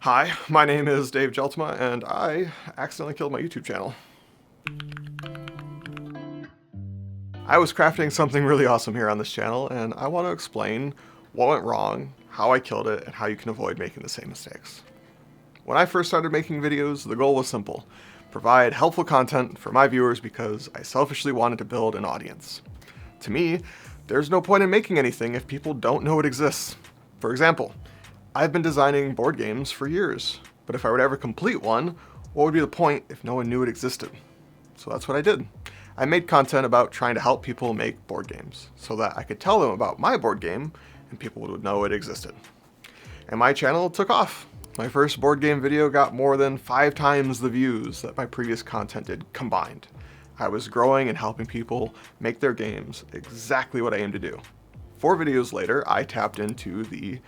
Hi, my name is Dave Jeltema, and I accidentally killed my YouTube channel. I was crafting something really awesome here on this channel, and I want to explain what went wrong, how I killed it, and how you can avoid making the same mistakes. When I first started making videos, the goal was simple: provide helpful content for my viewers because I selfishly wanted to build an audience. To me, there's no point in making anything if people don't know it exists. For example, I've been designing board games for years, but if I were to ever complete one, what would be the point if no one knew it existed? So that's what I did. I made content about trying to help people make board games so that I could tell them about my board game and people would know it existed. And my channel took off. My first board game video got more than 5 times the views that my previous content did combined. I was growing and helping people make their games exactly what I aim to do. 4 videos later, I tapped into the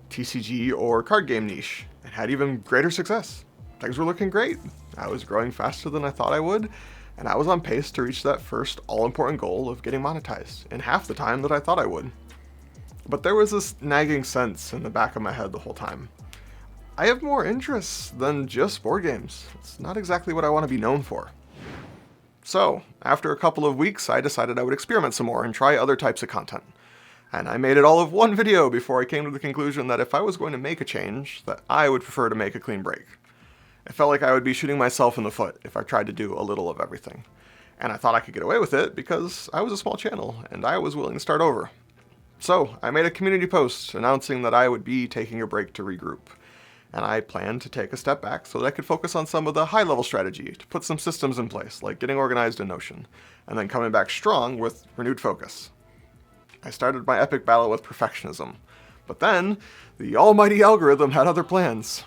TCG or card game niche and had even greater success. Things were looking great. I was growing faster than I thought I would, and I was on pace to reach that first all-important goal of getting monetized in half the time that I thought I would. But there was this nagging sense in the back of my head the whole time. I have more interests than just board games. It's not exactly what I want to be known for. So, after a couple of weeks, I decided I would experiment some more and try other types of content. And I made it all of one video before I came to the conclusion that if I was going to make a change, that I would prefer to make a clean break. It felt like I would be shooting myself in the foot if I tried to do a little of everything. And I thought I could get away with it because I was a small channel and I was willing to start over. So, I made a community post announcing that I would be taking a break to regroup. And I planned to take a step back so that I could focus on some of the high-level strategy to put some systems in place, like getting organized in Notion, and then coming back strong with renewed focus. I started my epic battle with perfectionism, but then the almighty algorithm had other plans.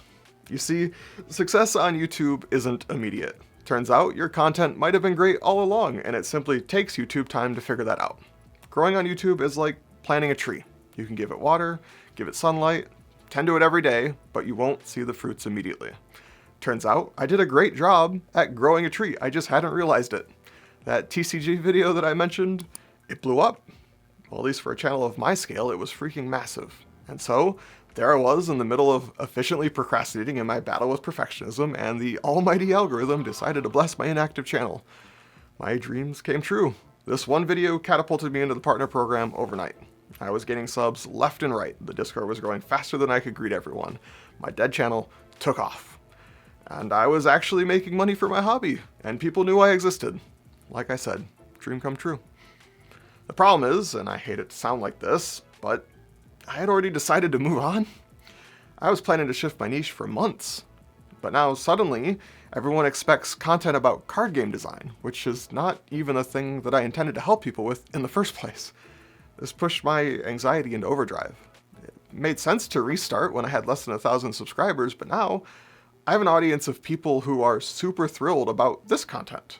You see, success on YouTube isn't immediate. Turns out your content might have been great all along, and it simply takes YouTube time to figure that out. Growing on YouTube is like planting a tree. You can give it water, give it sunlight, tend to it every day, but you won't see the fruits immediately. Turns out I did a great job at growing a tree, I just hadn't realized it. That TCG video that I mentioned, it blew up. Well, at least for a channel of my scale, it was freaking massive. And so, there I was in the middle of efficiently procrastinating in my battle with perfectionism, and the almighty algorithm decided to bless my inactive channel. My dreams came true. This one video catapulted me into the partner program overnight. I was getting subs left and right. The Discord was growing faster than I could greet everyone. My dead channel took off. And I was actually making money for my hobby, and people knew I existed. Like I said, dream come true. The problem is, and I hate it to sound like this, but I had already decided to move on. I was planning to shift my niche for months. But now suddenly, everyone expects content about card game design, which is not even a thing that I intended to help people with in the first place. This pushed my anxiety into overdrive. It made sense to restart when I had less than 1,000 subscribers, but now I have an audience of people who are super thrilled about this content.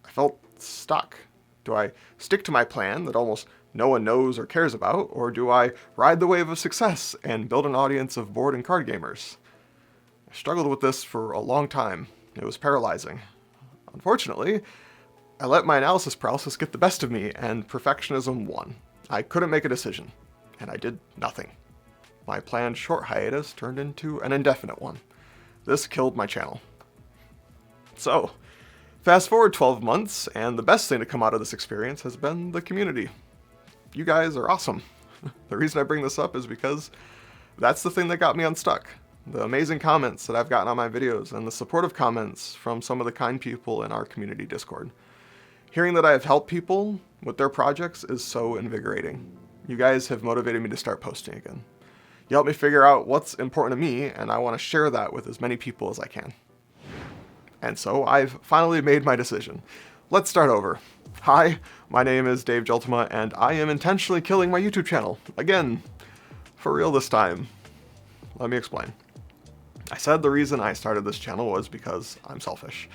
I felt stuck. Do I stick to my plan that almost no one knows or cares about, or do I ride the wave of success and build an audience of board and card gamers? I struggled with this for a long time. It was paralyzing. Unfortunately, I let my analysis paralysis get the best of me, and perfectionism won. I couldn't make a decision, and I did nothing. My planned short hiatus turned into an indefinite one. This killed my channel. So, fast forward 12 months, and the best thing to come out of this experience has been the community. You guys are awesome. The reason I bring this up is because that's the thing that got me unstuck. The amazing comments that I've gotten on my videos and the supportive comments from some of the kind people in our community Discord. Hearing that I have helped people with their projects is so invigorating. You guys have motivated me to start posting again. You helped me figure out what's important to me, and I want to share that with as many people as I can. And so I've finally made my decision. Let's start over. Hi, my name is Dave Jeltema, and I am intentionally killing my YouTube channel. Again. For real this time. Let me explain. I said the reason I started this channel was because I'm selfish.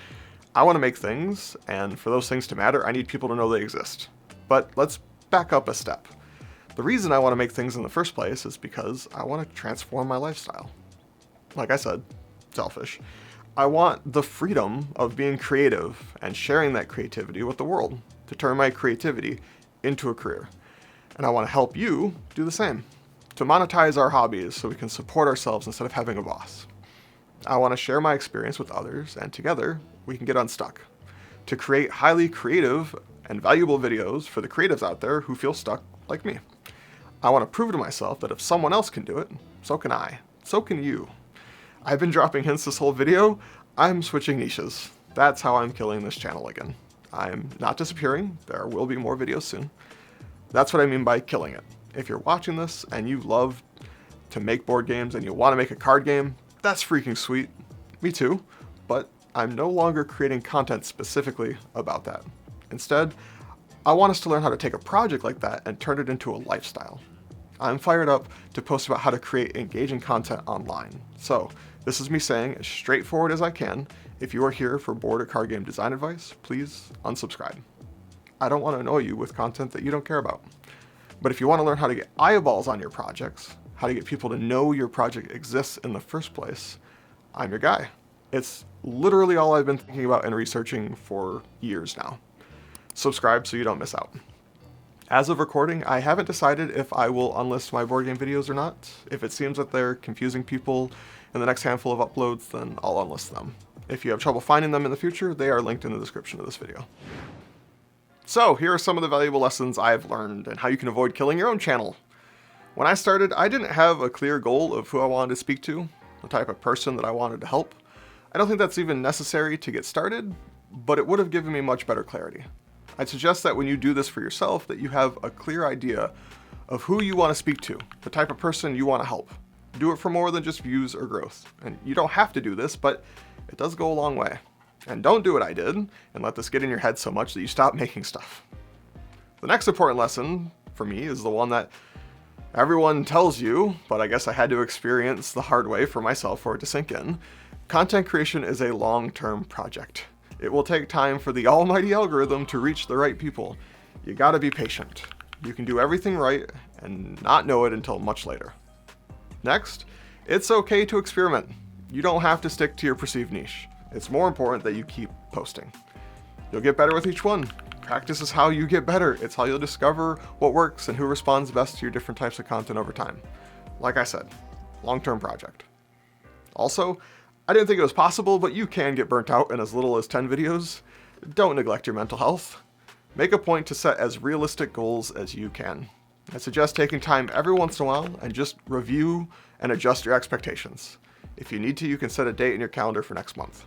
I want to make things, and for those things to matter, I need people to know they exist. But let's back up a step. The reason I want to make things in the first place is because I want to transform my lifestyle. Like I said, selfish. I want the freedom of being creative and sharing that creativity with the world, to turn my creativity into a career. And I want to help you do the same, to monetize our hobbies so we can support ourselves instead of having a boss. I want to share my experience with others, and together we can get unstuck. To create highly creative and valuable videos for the creatives out there who feel stuck like me. I want to prove to myself that if someone else can do it, so can I. So can you. I've been dropping hints this whole video. I'm switching niches. That's how I'm killing this channel again. I'm not disappearing. There will be more videos soon. That's what I mean by killing it. If you're watching this and you love to make board games and you want to make a card game, that's freaking sweet. Me too. But I'm no longer creating content specifically about that. Instead, I want us to learn how to take a project like that and turn it into a lifestyle. I'm fired up to post about how to create engaging content online. So, this is me saying as straightforward as I can, if you are here for board or card game design advice, please unsubscribe. I don't want to annoy you with content that you don't care about. But if you want to learn how to get eyeballs on your projects, how to get people to know your project exists in the first place, I'm your guy. It's literally all I've been thinking about and researching for years now. Subscribe so you don't miss out. As of recording, I haven't decided if I will unlist my board game videos or not. If it seems that they're confusing people in the next handful of uploads, then I'll unlist them. If you have trouble finding them in the future, they are linked in the description of this video. So here are some of the valuable lessons I've learned and how you can avoid killing your own channel. When I started, I didn't have a clear goal of who I wanted to speak to, the type of person that I wanted to help. I don't think that's even necessary to get started, but it would have given me much better clarity. I'd suggest that when you do this for yourself, that you have a clear idea of who you want to speak to, the type of person you want to help. Do it for more than just views or growth. And you don't have to do this, but it does go a long way. And don't do what I did and let this get in your head so much that you stop making stuff. The next important lesson for me is the one that everyone tells you, but I guess I had to experience the hard way for myself for it to sink in. Content creation is a long-term project. It will take time for the almighty algorithm to reach the right people. You gotta be patient. You can do everything right and not know it until much later. Next, it's okay to experiment. You don't have to stick to your perceived niche. It's more important that you keep posting. You'll get better with each one. Practice is how you get better. It's how you'll discover what works and who responds best to your different types of content over time. Like I said, long-term project. Also, I didn't think it was possible, but you can get burnt out in as little as 10 videos. Don't neglect your mental health. Make a point to set as realistic goals as you can. I suggest taking time every once in a while and just review and adjust your expectations. If you need to, you can set a date in your calendar for next month.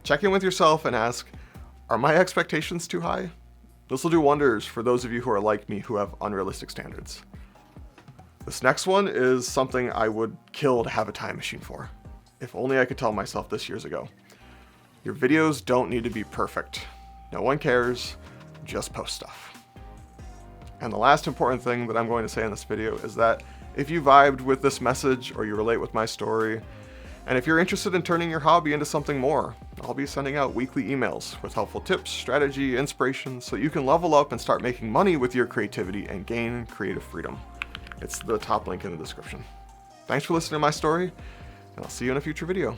Check in with yourself and ask, are my expectations too high? This will do wonders for those of you who are like me who have unrealistic standards. This next one is something I would kill to have a time machine for. If only I could tell myself this years ago. Your videos don't need to be perfect. No one cares, just post stuff. And the last important thing that I'm going to say in this video is that if you vibed with this message or you relate with my story, and if you're interested in turning your hobby into something more, I'll be sending out weekly emails with helpful tips, strategy, inspiration, so you can level up and start making money with your creativity and gain creative freedom. It's the top link in the description. Thanks for listening to my story, and I'll see you in a future video.